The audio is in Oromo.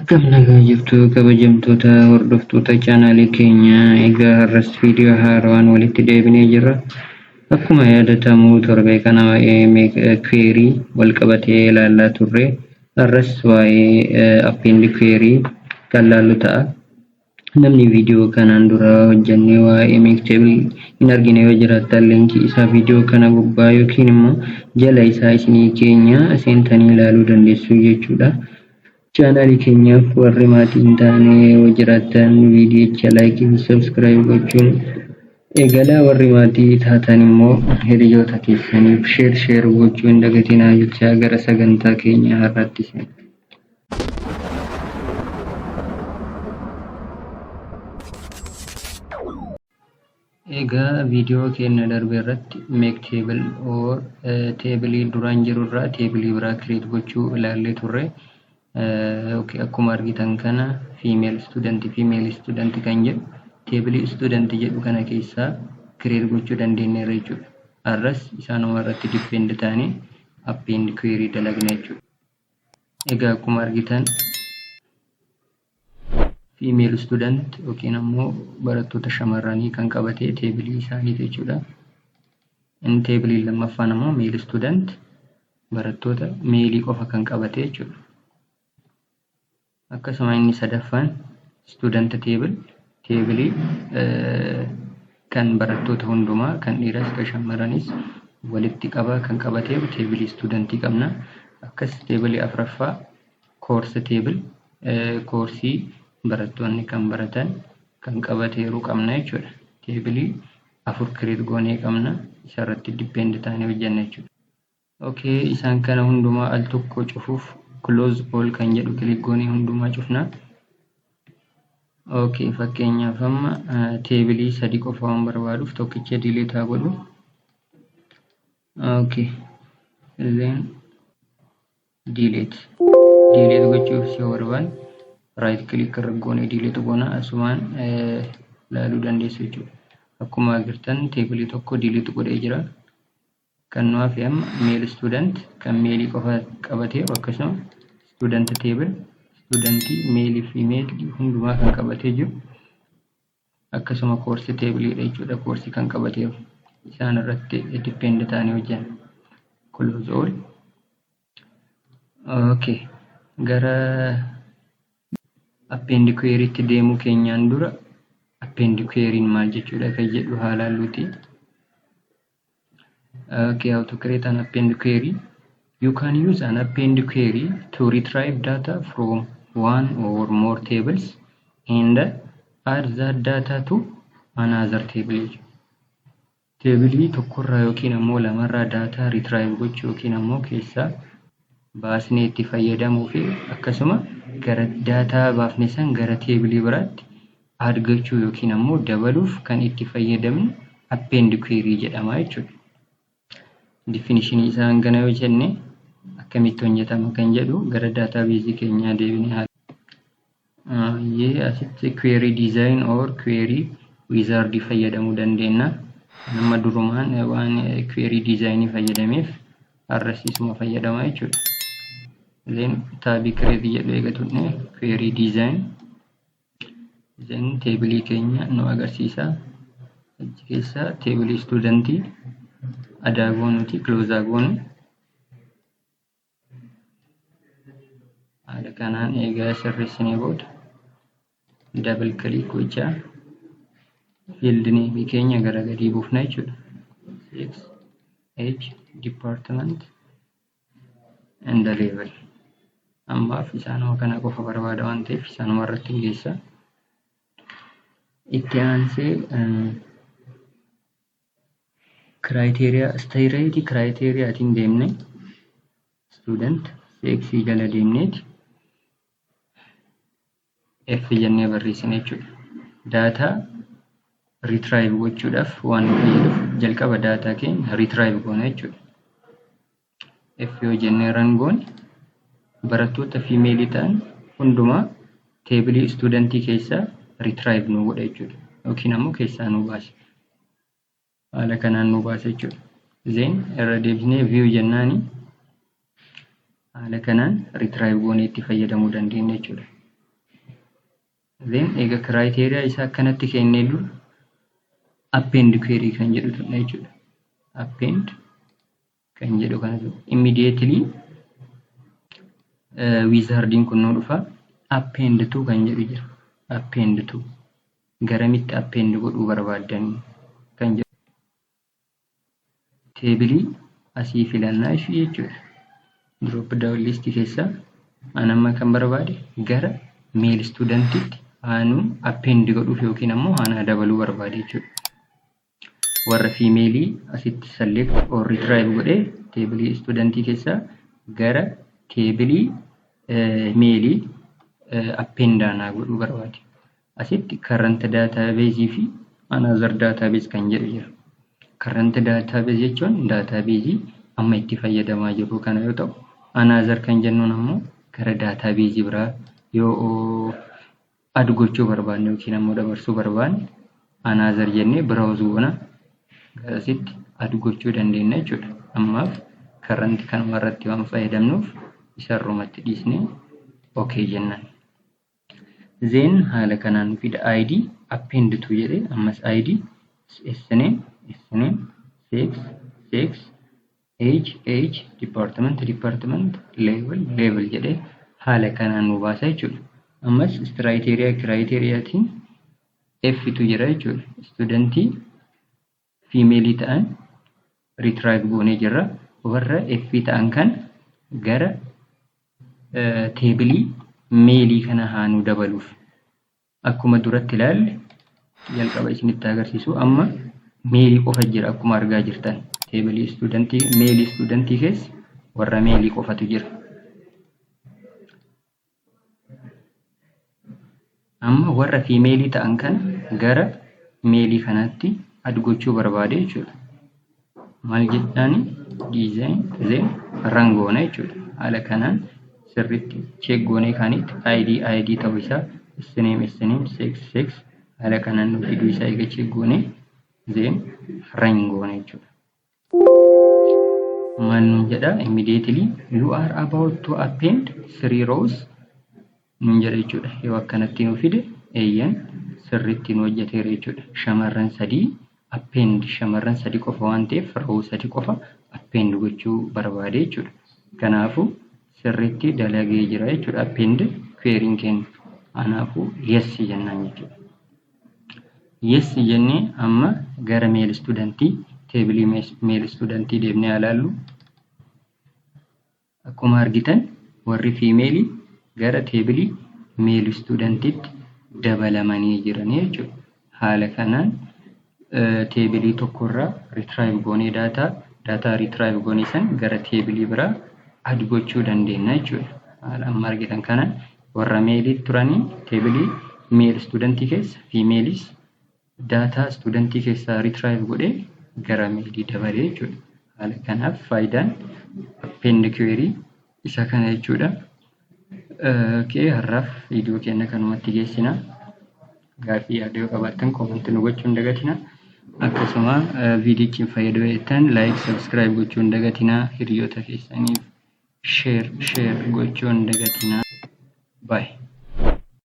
Akkam nagaa jirtu kabajamtoota hordoftoota chaanaalii keenyaa. Egaa har'as viidiyoo haaraan walitti deebinee jirra. Akkuma yaadatamu torbee kana waa'ee query wal qabatee ilaalaa turre. Har'as waa'ee append query kan ilaallu ta'a. Namni viidiyoo kanaan dura hojjennee waa'ee make table hin argine yoo jiraattan linkii isaa viidiyoo kana gubbaa yookiin immoo jala isaa isinii keenya seentanii ilaaluu dandeessu jechuudha. Channel keenyaaf warri maatii hin taane yoo jiraattan viidiyocha like fi subscribe gochuun eegala. Warri maatii taatan immoo hiriyoota keessaniif share gochuu hin dagatinaa jecha gara sagantaa keenya har'aatti seena. Egaa viidiyoo keenya darbe irratti make table or table duraan jiru irraa table biraa create gochuu ilaallee turre. Akkuma argitan kana female student kan jedhu table student jedhu kana keessaa create gochuu dandeenya jechuudha. Har'as isaanuma irratti depend taane append query dalagna jechuudha. Egaa akkuma argitan female student yookiin ammoo barattoota shamarranii kan qabate table isaanii jechuudha. In table lammaffaan ammoo male student barattoota male qofa kan qabate jechuudha. Akkasuma inni sadaffaan student table kan barattoota hundumaa kan dhiiras kan shamarranis walitti qaba kan qabatee table studentii qabna. Akkas table afuraffaa course table koorsii barattoonni kan baratan kan qabateeru qabna jechuudha. Table afur create goonee qabna, isarratti depend taanee hojjenna jechuudha. Okay, isaan kana hundumaa al tokko cufuuf close all kan jedhu click goonee hundumaa cufna. Okay, fakkeenyaaf amma table sadii qofa waan barbaaduuf tokkicha delete haa godhu. Okay, then delete gochuuf si barbaadu right click irra goonee delete goona. Asumaan ilaaluu dandeessu jechuudha. Akkuma agartan table tokko delete godhee jira. Kan nuuf amma male student kan male qofa qabatee akkasuma student table student male female hundumaa kan qabatee jiru akkasuma course table jechuudha. Course kan qabatee isaan irratti depend taanee hojjenna. Close all. Okay, gara append query itti deemuu keenyaan dura append query maal jechuudha kan jedhu haa ilaalluuti. Okay, how to create an append query. You can use an append query to retrieve data from one or more tables and add that data to another table. Table tokkorraa yookiin ammoo lamarraa data retrieve gochuu yookiin ammoo keessaa baasnee itti fayyadamuu fi akkasuma gara data baafne san gara table biraatti add gochuu yookiin ammoo dabaluuf kan itti fayyadamnu append query jedhama jechuudha. Definition isaa hangana yoo jenne akkamitti hojjetama kan jedhu gara database keenyaa deebinee asitti query design or query wizard fayyadamuu dandeenya. Nama durumaan waan query design fayyadameef har'asisuma fayyadama jechuudha. Then tab create jedhu eegatune query design then table keenya nu agarsiisa. Achi keessa table studentii ada gonuti close gonu. Ada kanan egaa sirreessinee booda double click gochaa field name keenya gara gadii buufna jechuudha. 6H department and the level. Ammaaf isaanuma kana qofa barbaada waan ta'eef isaanuma irratti geessa. Itti aansee criteria stereotype criteria atiin deemne student sex jala deemneeti F jennee barreessine jechuudha. Data retrieve gochuudhaaf waan fayyaduuf jalqaba data keenya retrieve goona jechuudha. F yoo jennee run goone barattoota female ta'an hundumaa table studentii keessaa retrieve nu godha jechuudha. Yookiin ammoo keessaa nu baasa. Haala kanaan nu baasa jechuudha. Then irra deebinee view jennaani haala kanaan retrieve goonee itti fayyadamuu dandeenya jechuudha. then ega criteria isa kanatti kenne dur append query kan jedhu turna jechuudha. Append kan jedhu kanatu immediately wizardin kun no dhufa append to kan jedhu jira. Append to garamitti append godhuu barbaadan kan jedhu table asii filannaa ishee jechuudha. Drop down list keessa anamma kan barbaade gara mail studentitti aanu append godhuuf yookiin ammoo ana dabaluu barbaade jechuudha. Warra female asitti select or retrieve godhe table student keessa gara table male append ana godhuu barbaade. Asitti current database fi another database kan jedhu jira. Current database jechuun database amma itti fayyadamaa jirru kana yoo ta'u, another kan jennuun ammoo gara database biraa yoo add gochuu barbaanne yookiin ammoo dabarsuu barbaanne another jennee browse goona garasitti add gochuu dandeenya jechuudha. Ammaaf current kanuma irratti waan fayyadamnuuf isarrumatti dhiisnee okay jennaan. Then haala kanaan fida id append to jedhe ammas id sname sex age department level jedhe haala kanaan nu baasa jechuudha. Ammas criteria tiin f tu jira jechuudha. Studentii female ta'an retrieve goonee jirra. Warra f ta'an kan gara table male kana haanu dabaluuf akkuma duratti ilaalle jalqaba isinitti agarsiisu amma male qofa jira akkuma argaa jirtan. Table male studentii keessa warra male qofatu jira. Amma warra female ta'an kan gara male kanatti add gochuu barbaade jechuudha. Maal jedhani design then run goona jechuudha. Haala kanaan sirriitti check goonee kanit id ta'uu isaa sname sex haala kanaan nu fiduu isaa eega check goonee then run goona jechuudha. Maal nun jedha immediately you are about to append 3 rows nun jedha jechuudha. Yoo akkanatti nu fide eeyyan sirriitti nu hojjeteera jechuudha. Shamarran sadii append shamarran sadii qofa waan ta'eef row sadii qofa append gochuu barbaade jechuudha. Kanaafuu sirriitti dalagee jira jechuudha. Append querying keenya anaafuu yes jennaan jechuudha. Yes jennee amma gara mail studentii table mail studentii deemnee ilaallu. Akkuma argitan warri female gara table mail studentitti dabalamanii jiran jechuudha. Haala kanaan table tokkorraa retrieve goonee data retrieve goonee san gara table biraa add gochuu dandeenya jechuudha. Haala amma argitan kana warra male turanii table mail studentii keessa females data studentii keessa retrieve godhee gara mail dabalee jechuudha. Haala kanaaf faayidaan append query isa kana jechuudha. Okay, har'aaf viidiyoo keenya kanumatti geessina. Gaaffii yaada yoo qabaattan comment nu gochuu hin dagatina. Akkasuma viidiyochiin fayyadamuu jettan like subscribe gochuu hin dagatina. Hiriyoota keessaniif share gochuu hin dagatina. Bye.